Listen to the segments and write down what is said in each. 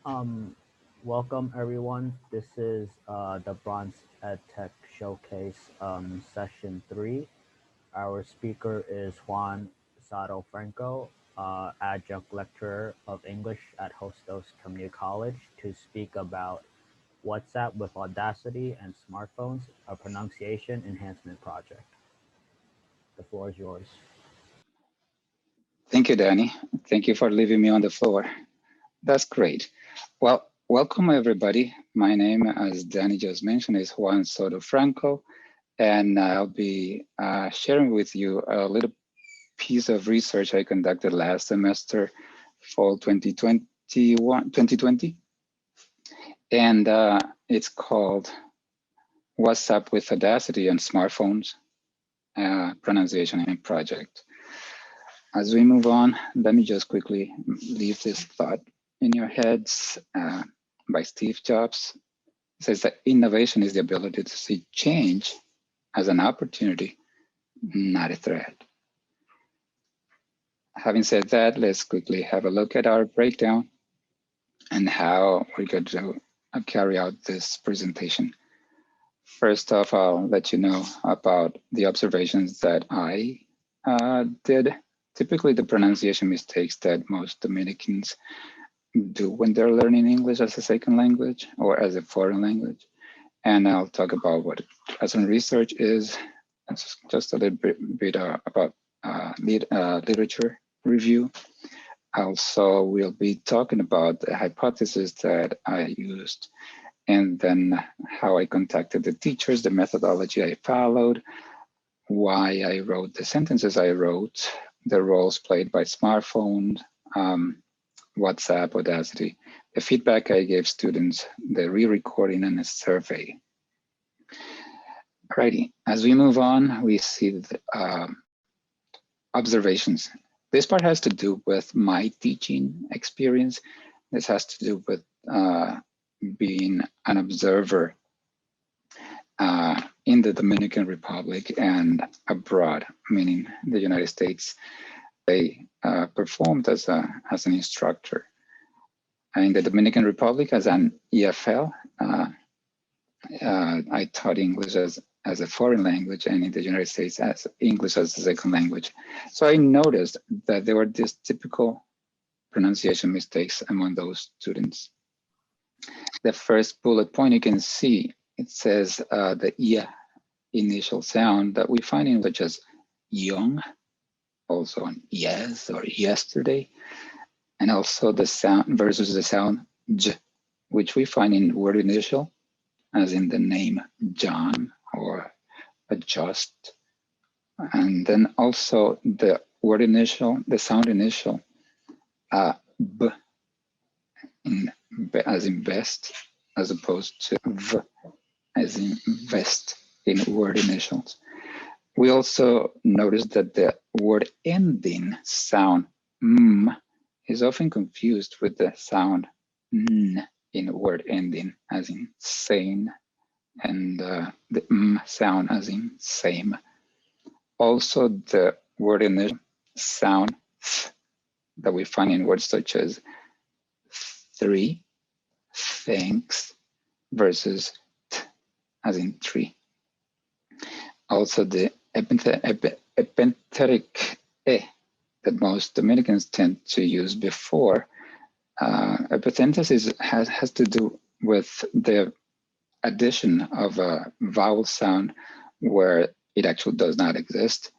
Um, Welcome everyone. This is the Bronze EdTech Showcase session 3. Our speaker is Juan Soto-Franco, adjunct lecturer of English at Hostos Community College, to speak about WhatsApp with Audacity and smartphones, a pronunciation enhancement project. The floor is yours. Thank you, Danny. Thank you for leaving me on the floor. That's great. Well, welcome everybody. My name, as Danny just mentioned, is Juan Soto-Franco, and I'll be sharing with you a little piece of research I conducted last semester, fall 2020, and it's called WhatsApp with Audacity and Smartphones, Pronunciation and Project. As we move on, let me just quickly leave this thought in your heads by Steve Jobs. It says that innovation is the ability to see change as an opportunity, not a threat. Having said that, let's quickly have a look at our breakdown and how we're going to carry out this presentation. First off, I'll let you know about the observations that I did. Typically, the pronunciation mistakes that most Dominicans do when they're learning English as a second language or as a foreign language. And I'll talk about what classroom research is, just a little bit about literature review. Also, we'll be talking about the hypothesis that I used, and then how I contacted the teachers, the methodology I followed, why I wrote the sentences I wrote, the roles played by smartphones, WhatsApp, Audacity, the feedback I gave students, the re-recording, and a survey. Alrighty, as we move on, we see the observations. This part has to do with my teaching experience. This has to do with being an observer in the Dominican Republic and abroad, meaning the United States. I performed as an instructor in the Dominican Republic as an EFL. I taught English as a foreign language, and in the United States as English as a second language. So I noticed that there were these typical pronunciation mistakes among those students. The first bullet point you can see, it says the "y" initial sound that we find in such as young, also on yes or yesterday, and also the sound versus the sound j, which we find in word initial, as in the name John or adjust. And then also the word initial, the sound initial, b, as in best, as opposed to v, as in vest in word initials. We also noticed that the word ending sound m is often confused with the sound n in word ending, as in sane, and the m sound as in same. Also, the word initial sound th that we find in words such as three, thanks, versus t, as in tree. Also, the epenthetic e that most Dominicans tend to use before epenthesis has to do with the addition of a vowel sound where it actually does not exist,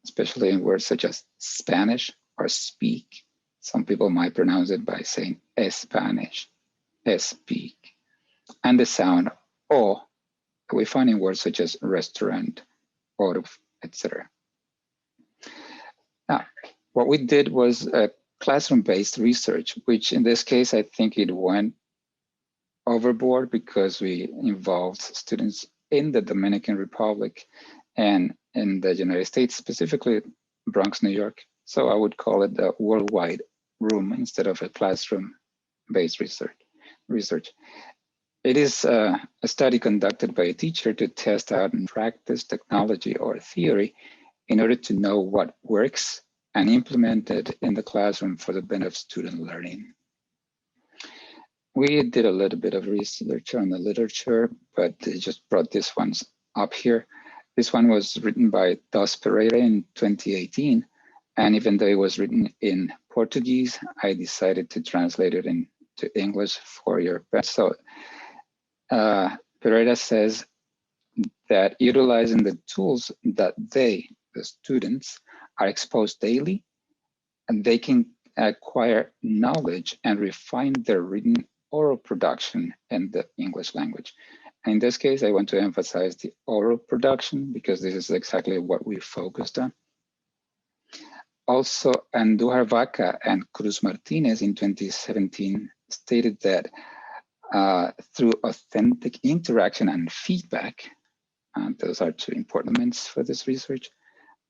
especially in words such as Spanish or speak. Some people might pronounce it by saying Spanish, speak. And the sound o that we find in words such as restaurant, or etc. Now, what we did was a classroom-based research, which in this case, I think it went overboard because we involved students in the Dominican Republic and in the United States, specifically Bronx, New York. So I would call it the worldwide room instead of a classroom-based research. It is a study conducted by a teacher to test out and practice technology or theory in order to know what works and implement it in the classroom for the benefit of student learning. We did a little bit of research on the literature, but they just brought this one up here. This one was written by Dos Pereira in 2018. And even though it was written in Portuguese, I decided to translate it into English for your benefit. So Pereira says that utilizing the tools that they, the students, are exposed daily, and they can acquire knowledge and refine their written oral production in the English language. And in this case, I want to emphasize the oral production because this is exactly what we focused on. Also, Andújar Vaca and Cruz Martinez in 2017 stated that through authentic interaction and feedback, those are two important elements for this research,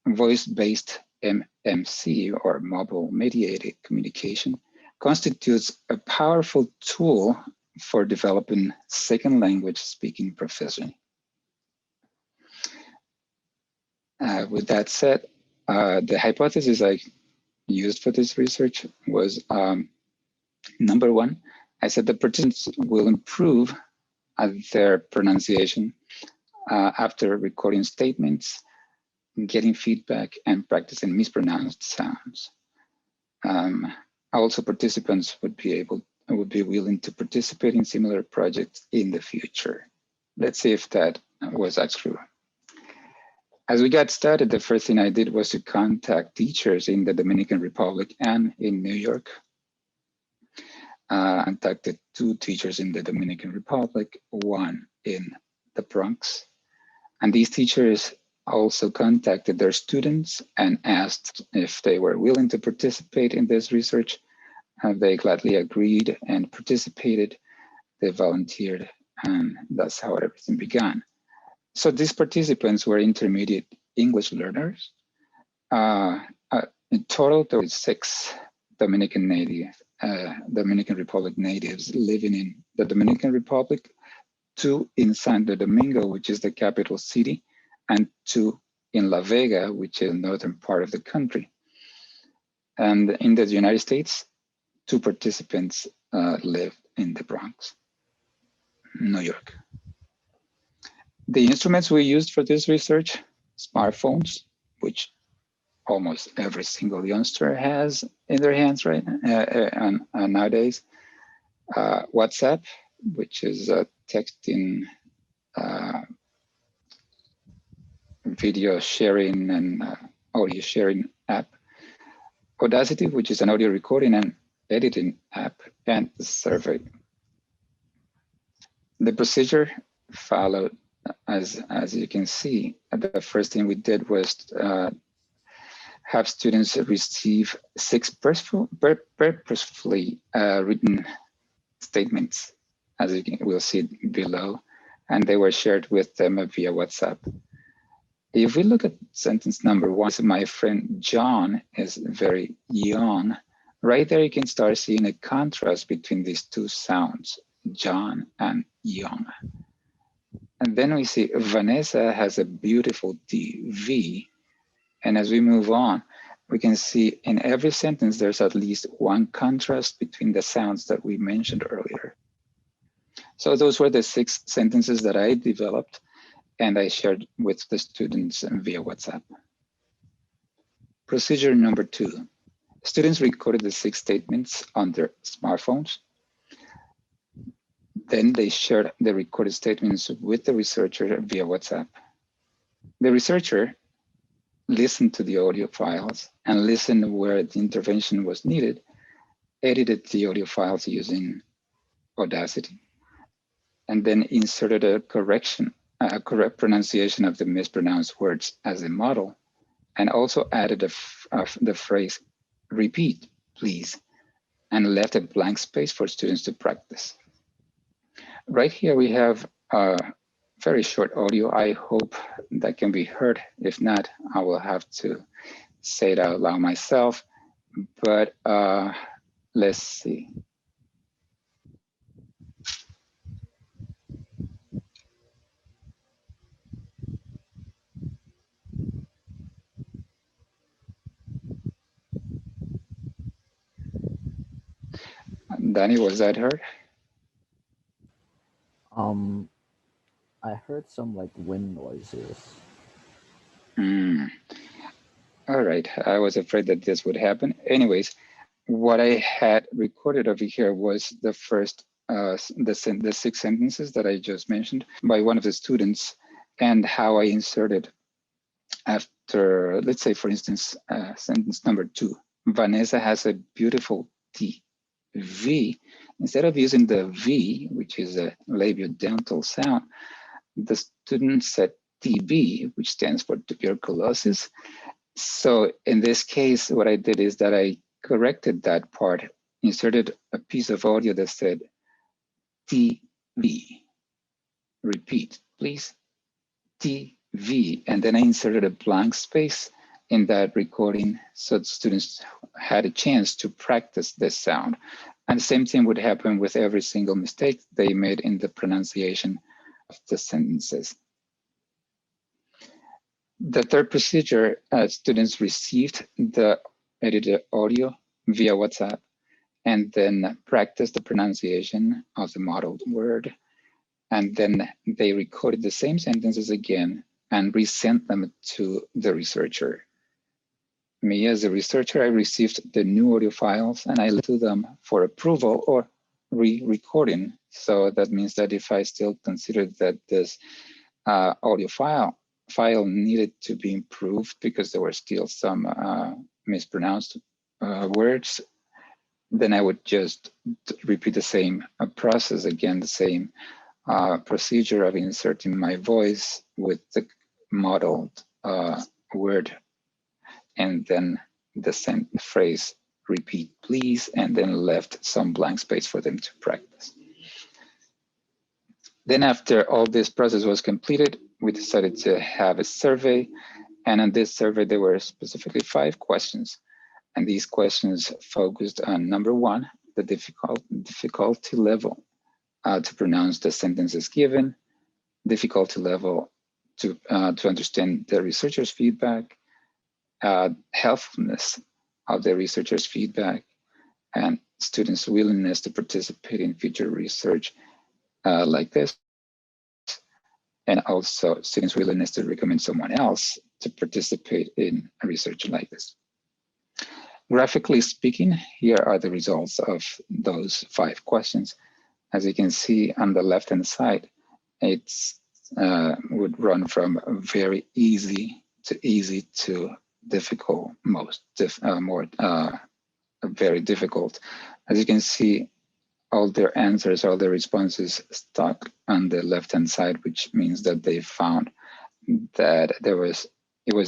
voice-based MMC, or mobile mediated communication, constitutes a powerful tool for developing second language speaking proficiency. With that said, the hypothesis I used for this research was number one, I said the participants will improve their pronunciation after recording statements, getting feedback, and practicing mispronounced sounds. Also, participants would be willing to participate in similar projects in the future. Let's see if that was actually true. As we got started, the first thing I did was to contact teachers in the Dominican Republic and in New York. I contacted 2 teachers in the Dominican Republic, 1 in the Bronx. And these teachers also contacted their students and asked if they were willing to participate in this research. They gladly agreed and participated. They volunteered, and that's how everything began. So these participants were intermediate English learners. In total, there were 6 Dominican Republic natives living in the Dominican Republic, 2 in Santo Domingo, which is the capital city, and 2 in La Vega, which is the northern part of the country. And in the United States, 2 participants live in the Bronx, New York. The instruments we used for this research, smartphones, which almost every single youngster has in their hands right nowadays. WhatsApp, which is a texting, video sharing and audio sharing app. Audacity, which is an audio recording and editing app, and the survey. The procedure followed as you can see. The first thing we did was have students receive 6 purposefully written statements, as you will see below, and they were shared with them via WhatsApp. If we look at sentence number 1, my friend John is very young. Right there, you can start seeing a contrast between these 2 sounds, John and young. And then we see Vanessa has a beautiful TV. And as we move on, we can see in every sentence, there's at least 1 contrast between the sounds that we mentioned earlier. So those were the 6 sentences that I developed and I shared with the students via WhatsApp. Procedure number 2, students recorded the 6 statements on their smartphones. Then they shared the recorded statements with the researcher via WhatsApp. The researcher listened to the audio files and listened where the intervention was needed, edited the audio files using Audacity, and then inserted a correct pronunciation of the mispronounced words as a model, and also added the phrase, repeat, please, and left a blank space for students to practice. Right here, we have a very short audio. I hope that can be heard. If not, I will have to say it out loud myself, but let's see. Danny, was that heard? I heard some like wind noises. Mm. All right, I was afraid that this would happen. Anyways, what I had recorded over here was the first, the 6 sentences that I just mentioned by one of the students, and how I inserted after, let's say, for instance, sentence number 2, Vanessa has a beautiful TV. Instead of using the V, which is a labiodental sound, the student said TB, which stands for tuberculosis. So in this case, what I did is that I corrected that part, inserted a piece of audio that said TV. Repeat, please. TV. And then I inserted a blank space in that recording so the students had a chance to practice this sound. And the same thing would happen with every single mistake they made in the pronunciation of the sentences. The third procedure, students received the edited audio via WhatsApp and then practiced the pronunciation of the modeled word. And then they recorded the same sentences again and resent them to the researcher. Me as a researcher, I received the new audio files and I listened to them for approval or re-recording. So that means that if I still considered that this audio file needed to be improved because there were still some mispronounced words, then I would just repeat the same process again, the same procedure of inserting my voice with the modeled word, and then the same phrase, repeat please, and then left some blank space for them to practice. Then after all this process was completed, we decided to have a survey. And on this survey, there were specifically 5 questions. And these questions focused on number 1, the difficulty level to pronounce the sentences given, difficulty level to understand the researcher's feedback, helpfulness of the researcher's feedback, and students' willingness to participate in future research like this, and also students' willingness to recommend someone else to participate in a research like this. Graphically speaking, here are the results of those 5 questions. As you can see on the left-hand side, it's would run from very easy to difficult, very difficult. As you can see, all their answers, all their responses stuck on the left-hand side, which means that they found that it was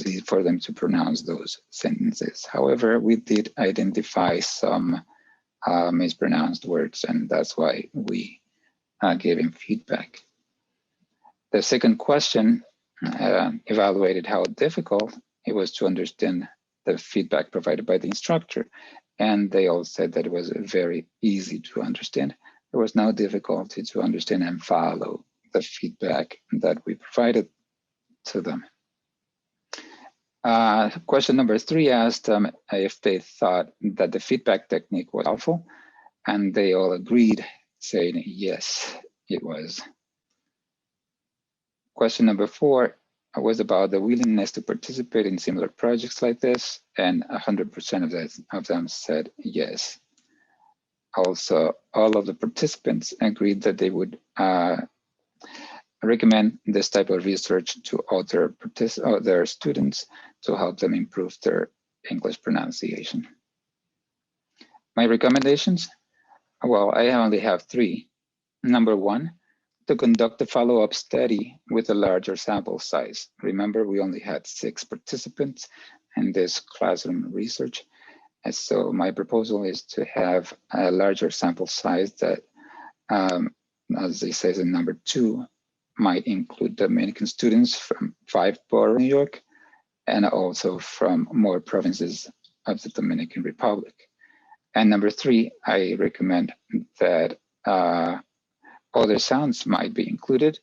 easy for them to pronounce those sentences. However, we did identify some mispronounced words, and that's why we gave him feedback. The second question evaluated how difficult it was to understand the feedback provided by the instructor. And they all said that it was very easy to understand. There was no difficulty to understand and follow the feedback that we provided to them. Question number 3 asked if they thought that the feedback technique was helpful, and they all agreed, saying yes, it was. Question number 4 was about the willingness to participate in similar projects like this, and 100% of them said yes. Also, all of the participants agreed that they would recommend this type of research to other students to help them improve their English pronunciation. My recommendations? Well, I only have 3. Number 1, to conduct a follow-up study with a larger sample size. Remember, we only had 6 participants in this classroom research. And so my proposal is to have a larger sample size that, as it says in number 2, might include Dominican students from 5 boroughs in New York, and also from more provinces of the Dominican Republic. And number 3, I recommend that other sounds might be included,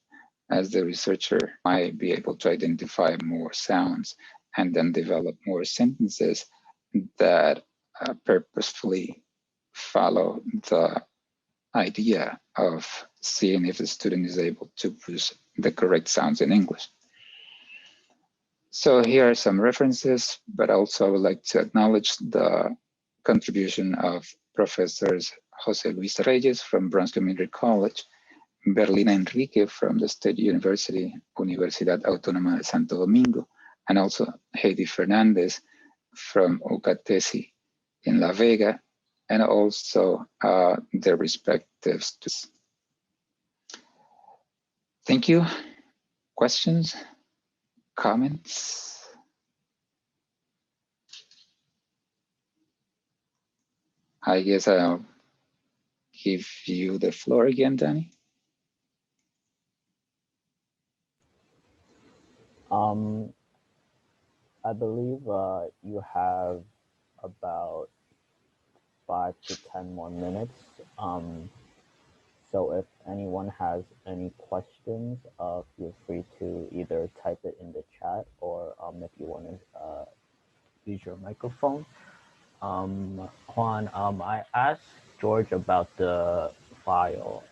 as the researcher might be able to identify more sounds and then develop more sentences that purposefully follow the idea of seeing if the student is able to use the correct sounds in English. So here are some references, but also I would like to acknowledge the contribution of Professors Jose Luis Reyes from Bronx Community College, Berlina Enrique from the State University, Universidad Autónoma de Santo Domingo, and also Heidi Fernandez from UCATESI in La Vega, and also their respective students. Thank you. Questions? Comments? I guess I'll give you the floor again, Danny. I believe you have about 5 to 10 more minutes. So if anyone has any questions, feel free to either type it in the chat or if you want to use your microphone. Juan, I asked George about the file.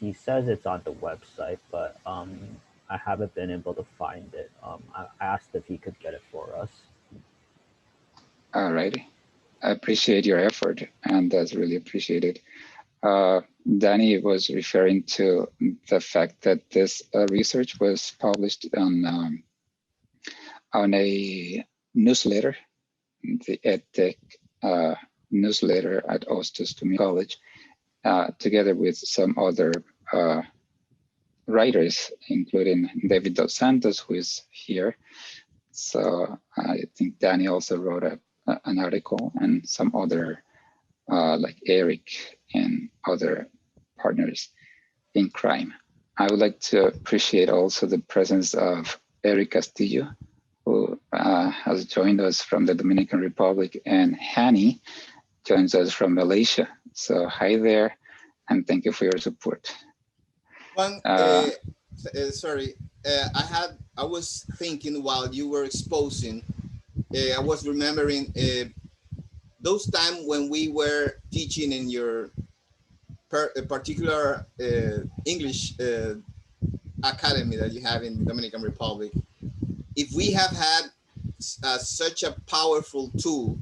He says it's on the website, but I haven't been able to find it. I asked if he could get it for us. All righty. I appreciate your effort, and that's really appreciated. Danny was referring to the fact that this research was published on a newsletter, the EdTech newsletter at Hostos Community College, together with some other writers, including David Dos Santos, who is here. So I think Danny also wrote an article, and some other like Eric and other partners in crime. I would like to appreciate also the presence of Eric Castillo, who has joined us from the Dominican Republic, and Hani joins us from Malaysia. So hi there, and thank you for your support. Juan, sorry, I was thinking while you were exposing, I was remembering those times when we were teaching in your particular English academy that you have in the Dominican Republic. If we have had such a powerful tool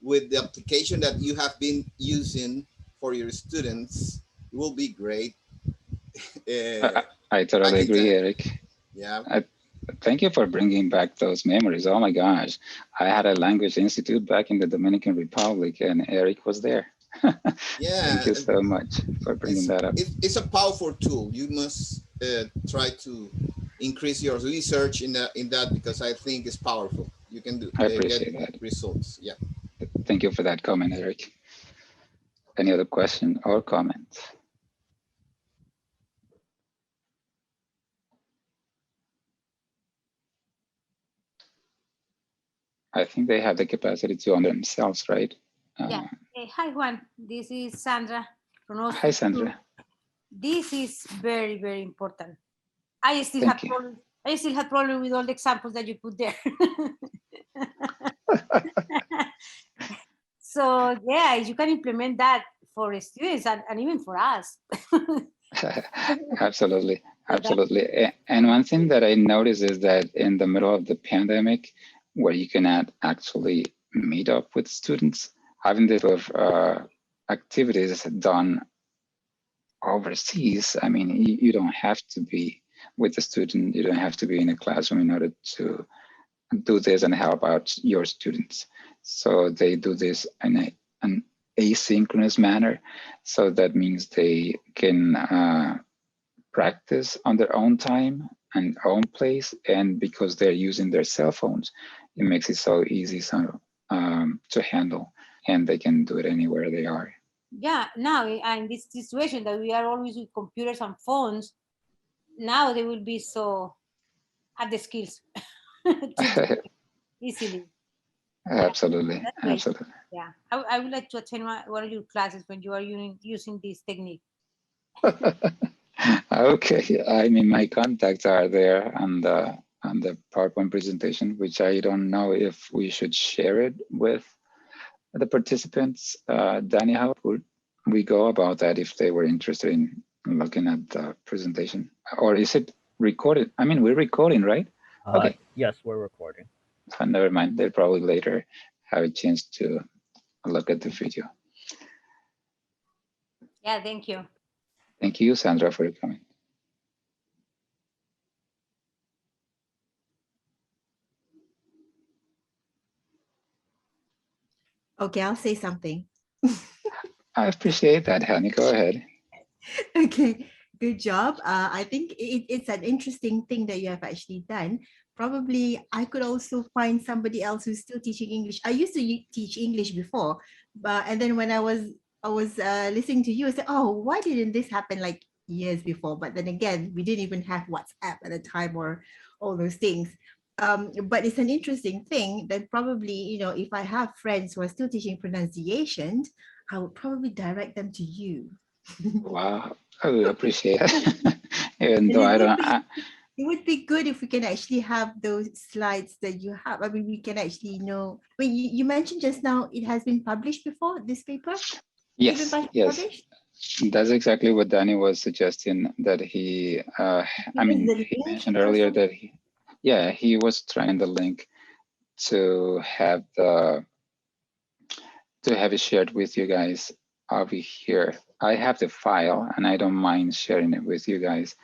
with the application that you have been using for your students, it will be great. I totally agree, Eric. Yeah. Thank you for bringing back those memories. Oh my gosh. I had a language institute back in the Dominican Republic, and Eric was there. Yeah. Thank you so much for bringing that up. It's a powerful tool. You must try to increase your research in that, because I think it's powerful. You can do. I appreciate get that. Results. Yeah. Thank you for that comment, Eric. Any other question or comment? I think they have the capacity to own themselves, right? Yeah. Hi, Juan. This is Sandra from Hostos. Hi, Sandra. This is very, very important. I still have problem with all the examples that you put there. So yeah, you can implement that for students and even for us. Absolutely. Absolutely. And one thing that I noticed is that in the middle of the pandemic, where you cannot actually meet up with students, having this sort of activities done overseas, I mean, you don't have to be with the student, you don't have to be in a classroom in order to do this and help out your students. So they do this in an asynchronous manner. So that means they can practice on their own time and own place. And because they're using their cell phones, it makes it so easy to handle, and they can do it anywhere they are. Yeah, now in this situation that we are always with computers and phones, now they will be have the skills to do it easily. Absolutely, absolutely. Yeah, I would like to attend one of your classes when you are using this technique. Okay, I mean, my contacts are there on the PowerPoint presentation, which I don't know if we should share it with the participants. Danny, how would we go about that if they were interested in looking at the presentation? Or is it recorded? I mean, we're recording, right? Okay. Yes, we're recording. Never mind. They'll probably later have a chance to look at the video. Yeah, thank you. Thank you, Sandra, for your comment. Okay, I'll say something. I appreciate that, honey. Go ahead. Okay, good job. I think it's an interesting thing that you have actually done. Probably I could also find somebody else who's still teaching English. I used to teach English before, but and then when I was listening to you, I said, oh, why didn't this happen like years before? But then again, we didn't even have WhatsApp at the time or all those things. But it's an interesting thing that probably, you know, if I have friends who are still teaching pronunciation, I would probably direct them to you. Wow, I would appreciate it. Even though I don't. It would be good if we can actually have those slides that you have. I mean, we can actually know. I mean, you mentioned just now it has been published before, this paper? Yes, yes. That's exactly what Danny was suggesting, that he, I mean, he mentioned earlier that he was trying the link to have it shared with you guys over here. I have the file and I don't mind sharing it with you guys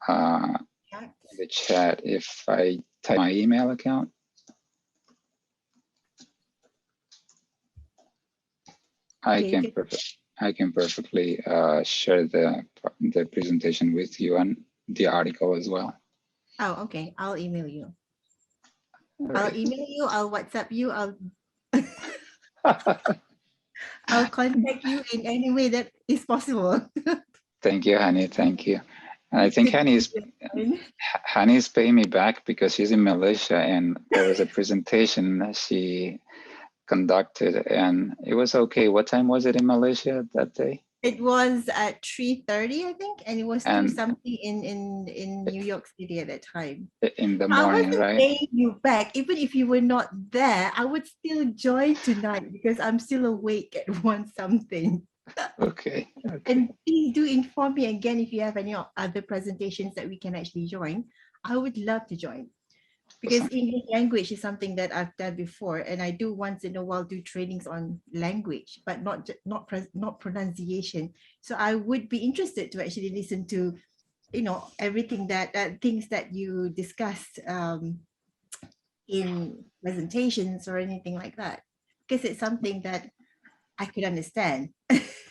in the chat if I type my email account. I can perfectly share the presentation with you and the article as well. Oh, okay. I'll email you. I'll email you. I'll WhatsApp you. I'll contact you in any way that is possible. Thank you, honey. Thank you. And I think Honey's paying me back because she's in Malaysia and there was a presentation she conducted and it was okay. What time was it in Malaysia that day? It was at 3:30, I think, and it was something in New York City at that time. In the morning, right? I wasn't paying you back. Even if you were not there, I would still join tonight because I'm still awake at 1 something. Okay. And please do inform me again if you have any other presentations that we can actually join. I would love to join. Because English language is something that I've done before, and I do once in a while do trainings on language, but not pronunciation. So I would be interested to actually listen to, you know, everything that things that you discussed in presentations or anything like that, because it's something that I could understand.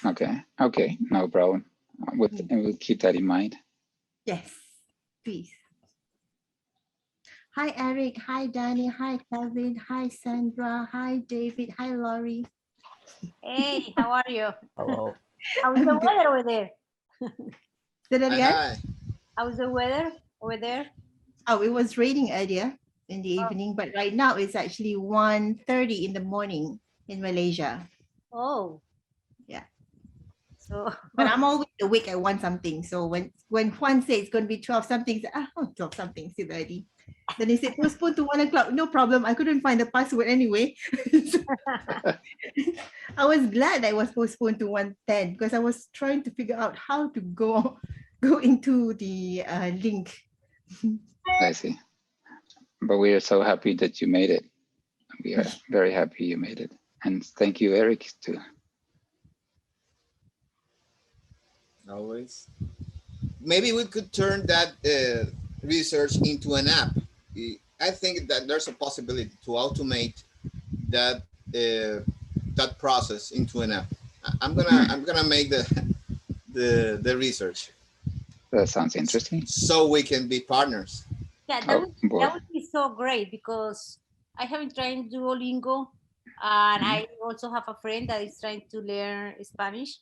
Okay, no problem. We'll keep that in mind. Yes, please. Hi, Eric. Hi, Danny. Hi, Kevin. Hi, Sandra. Hi, David. Hi, Laurie. Hey, how are you? Hello. How's the weather over there? Say that again? How's the weather over there? Oh, it was raining earlier in the evening, but right now it's actually 1:30 in the morning in Malaysia. Oh. Yeah. So but I'm always awake at 1 something. So when Juan says it's going to be 12 something, 12 something, still early. Then he said postpone to 1 o'clock. No problem. I couldn't find the password anyway. I was glad that it was postponed to 1:10 because I was trying to figure out how to go into the link. I see. But we are so happy that you made it. We are very happy you made it. And thank you, Eric, too. Always. Maybe we could turn that research into an app. I think that there's a possibility to automate that that process into an app. I'm gonna make the research. That sounds interesting. So we can be partners. Yeah, that would be so great because I have been trying Duolingo, and I also have a friend that is trying to learn Spanish.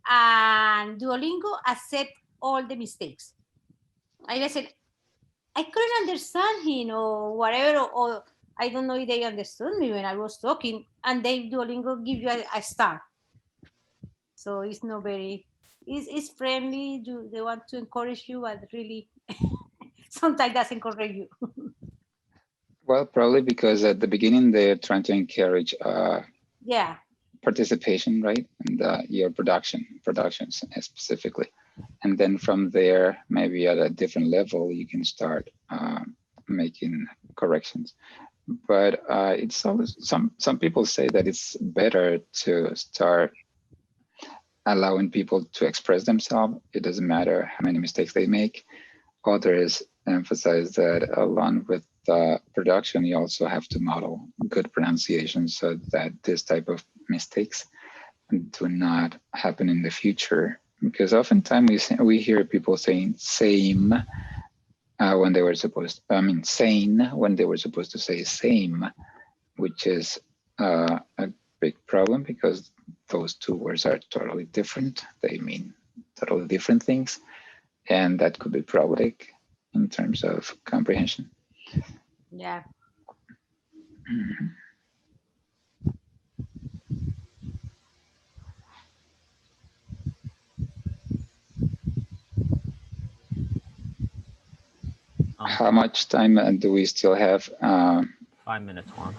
And Duolingo accept all the mistakes. I said, I couldn't understand him or whatever, or I don't know if they understood me when I was talking, and they Duolingo give you a star. So it's not very, it's friendly. They want to encourage you, but really sometimes doesn't encourage you. Well, probably because at the beginning they're trying to encourage participation, right? And your productions specifically. And then from there, maybe at a different level, you can start making corrections. But it's always some people say that it's better to start allowing people to express themselves. It doesn't matter how many mistakes they make. Others emphasize that along with production, you also have to model good pronunciation so that this type of mistakes do not happen in the future. Because oftentimes we hear people saying same when they were supposed, sane when they were supposed to say same, which is a big problem because those two words are totally different. They mean totally different things. And that could be problematic in terms of comprehension. Yeah. Mhm. How much time do we still have? 5 minutes, Juan.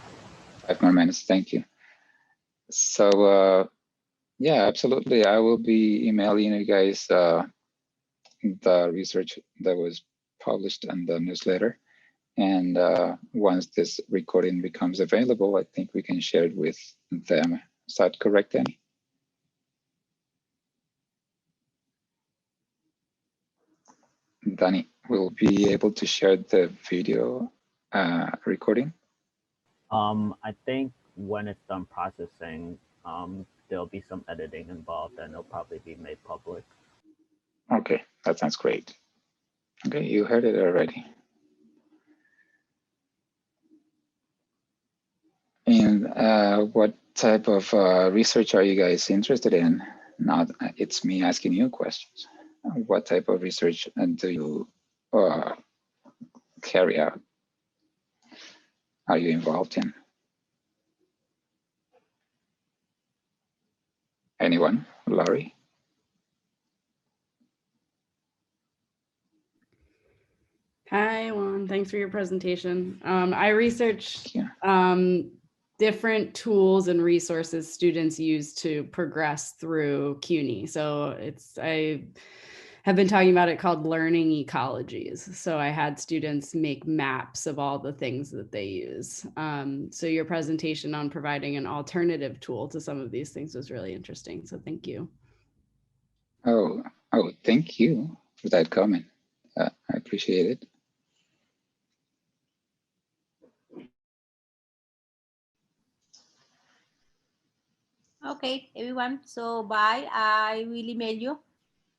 5 more minutes, thank you. So yeah, absolutely. I will be emailing you guys the research that was published in the newsletter. And once this recording becomes available, I think we can share it with them. Is that correct, Danny? Danny, will be able to share the video recording? I think when it's done processing, there'll be some editing involved and it'll probably be made public. Okay, that sounds great. Okay, you heard it already. And what type of research are you guys interested in? Not, it's me asking you questions. What type of research do you carry out? Are you involved in? Anyone? Laurie? Hi, Juan. Thanks for your presentation. I researched different tools and resources students use to progress through CUNY. So I have been talking about it called learning ecologies. So I had students make maps of all the things that they use. So your presentation on providing an alternative tool to some of these things was really interesting. So thank you. Oh, thank you for that comment. I appreciate it. Okay, everyone. So bye. I will email you.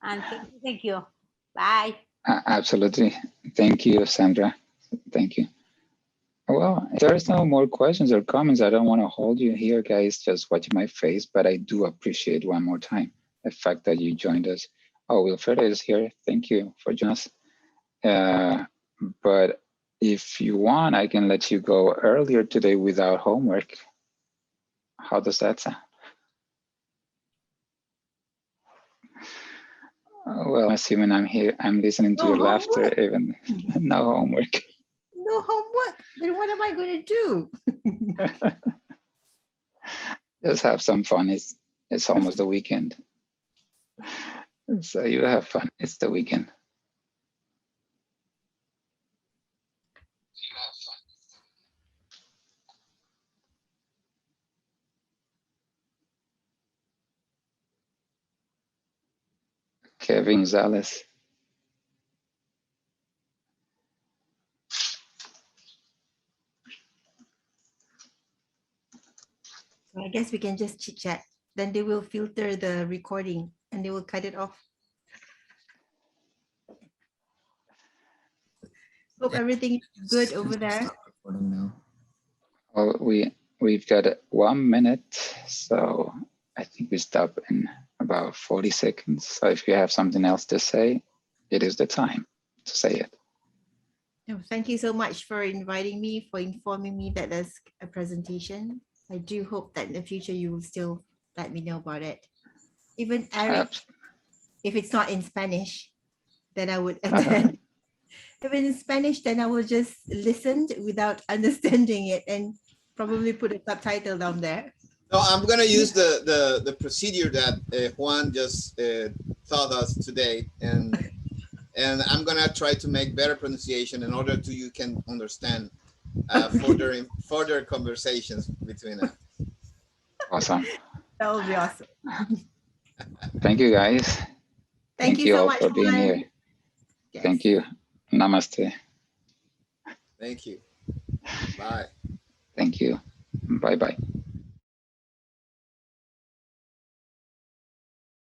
And thank you. Bye. Absolutely. Thank you, Sandra. Thank you. Well, if there's no more questions or comments, I don't want to hold you here, guys, just watching my face, but I do appreciate one more time the fact that you joined us. Oh, Wilfredo is here. Thank you for joining us. But if you want, I can let you go earlier today without homework. How does that sound? Well, assuming I'm here, I'm listening to your laughter, even no homework. No homework. Then what am I going to do? Just have some fun. It's almost the weekend. So you have fun. It's the weekend. Kevin Gonzalez. So I guess we can just chit chat. Then they will filter the recording and they will cut it off. Hope everything is good over there. Stop recording now. Well, we've got 1 minute, so I think we stop in about 40 seconds. So if you have something else to say, it is the time to say it. Oh, thank you so much for inviting me, for informing me that there's a presentation. I do hope that in the future you will still let me know about it. Even Eric, if it's not in Spanish, then I would attend. If it's in Spanish, then I will just listen without understanding it and probably put a subtitle down there. No, I'm gonna use the procedure that Juan just taught us today, and I'm gonna try to make better pronunciation in order to you can understand further conversations between us. Awesome. That would be awesome. Thank you, guys. Thank you so all much for being Juan. here. Yes. Thank you. Namaste. Thank you. Bye. Thank you. Bye-bye.